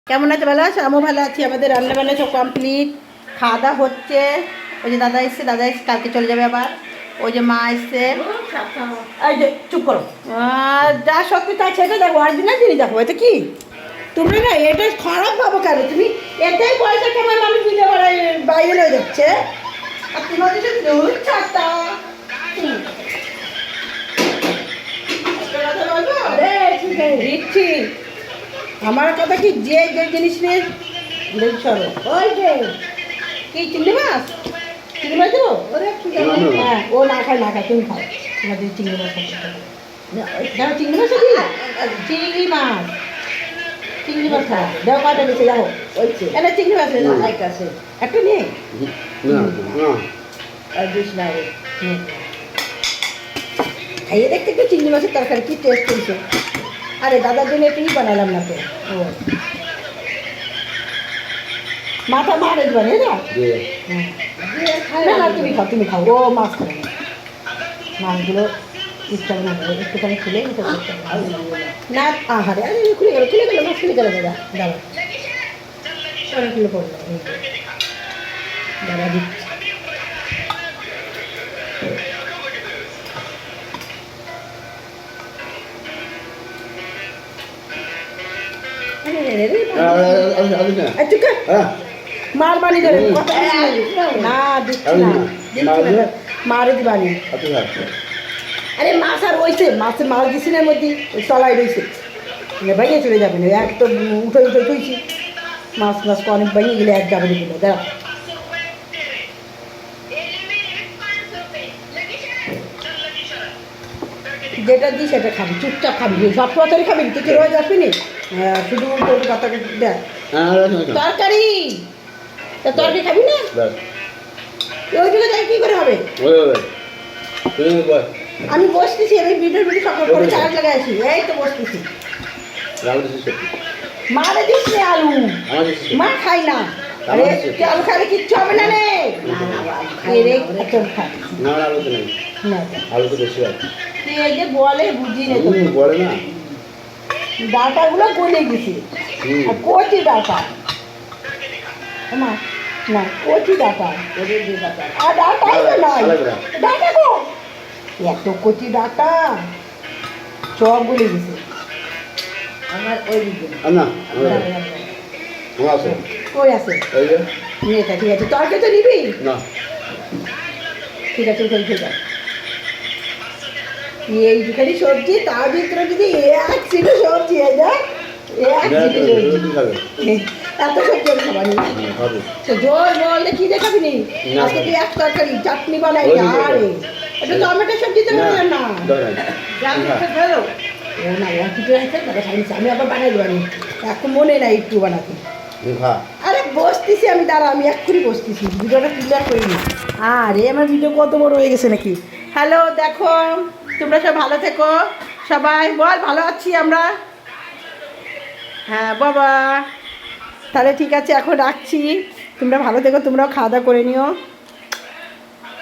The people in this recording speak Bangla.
কেমন আছে? ভালো আছে? আমিও ভালো আছি। আমাদের রান্না বান্না সব কমপ্লিট, খাওয়া দাওয়া হচ্ছে। ওই যে দাদা এসছে কালকে চলে যাবে আবার। ওই যে মা এসছে। এই যে চুপ করো, যা সত্যি তা সেটা দেখো, অরিজিনাল জিনিস দেখো। এটা কি তুমি না এটা খারাপ ভাবো কেন? তুমি এটাই পয়সা কামায় মানুষ দিতে পারে, বাইরে হয়ে যাচ্ছে। আর তোমার কিছু ছাড়তা দিচ্ছি। আমার কথা কি, যে যে জিনিস নিয়ে সরো। ওই যে কি চিংড়ি মাছ, চিংড়ি মাছ দেবো? হ্যাঁ, ও না খায় না খায়, তুমি খাও। তোমাদের চিংড়ি মাছ দেখো, চিংড়ি মাছ চিংড়ি মাছ চিংড়ি মাছ খাওয়া দেখো, কয়টা নিচে যাবো। ওই এটা চিংড়ি মাছ আছে, একটা নিয়ে খাইয়ে দেখতে একটু চিংড়ি মাছের তরকারি কি টেস্ট হয়েছে। আরে দাদার জন্য একটুই বানালাম না তো। ও মাথা মারে দিবা না, না না তুমি খাও, তুমি খাও। ও মাছ খাবে না, মাছগুলো ইচ্ছা না একটুখানি খুলে না। আহারে আরে খুলে গেল, খুলে গেল, মাছ খুলে গেল। দাদা দাদা অনেক খুলে পড়লো, দাদা দিচ্ছি। মার বানি ধরে না, দিচ্ছি না, দিচ্ছি না, মারে দি বানি। আরে মাছ আর রয়েছে, মাছের মাছ দিচ্ছি না, মধ্যে তলায় রয়েছে, ভেঙে চলে যাবে না। এক তো উঠে উঠে তুইছি, মাছ মাছ অনেক ভেঙে গেলে এক যাবে দিল। দাঁড়া, যেটা দিই সেটা খাবি, চুপচাপ খাবি, সব তরকারি খাবি, তুই কি রোজ আসবি নি? শুধু কথা দেখ তরকারি, তা তরকারি খাবি না? ওইগুলো তাই কী করে হবে? আমি বসতেছি, আমি ভিডিও সকাল করে চার্জ লাগাই আসি, এই তো বসতেছি। মারে দিস রে আলু, মা খাই না। আরে আলু খাইলে কিচ্ছু হবে না রে, এই যে বলে বুঝি না, বলে না, ডাটাগুলো গলে গেছে, আর কচি ডাটা মা না, কচি ডাটা, আর ডাটাই তো নয়, ডাটা গো এত কচি ডাটা সব গলে গেছে। আমার ওই কই আছে মেয়েটা? ঠিক আছে, তরকে তো নিবি না, ঠিক আছে উঠে উঠে যা। এই দুখানি সবজি, তার ভিতরে যদি এক ছিল সবজি, এত সবজি আমি খাবার নেই, জোর বললে কি দেখাবি নি? আজকে তুই এক তরকারি চাটনি বানাই, আরে এটা টমেটো সবজি তো না, ও না কিছু আছে আমি আবার বানাই দেবো, আমি এখন মনে নাই একটু বানাতে। আরে বসতেছি আমি, দাঁড়া আমি এক্ষুনি বসতেছি, ভিডিওটা ক্লিয়ার করিনি। আরে আমার ভিডিও কত বড় হয়ে গেছে নাকি। হ্যালো, দেখো তোমরা সব ভালো থেকো, সবাই বল ভালো আছি আমরা। হ্যাঁ বাবা, তাহলে ঠিক আছে, এখন রাখছি। তোমরা ভালো থেকো, তোমরাও খাওয়া দাওয়া করে নিও।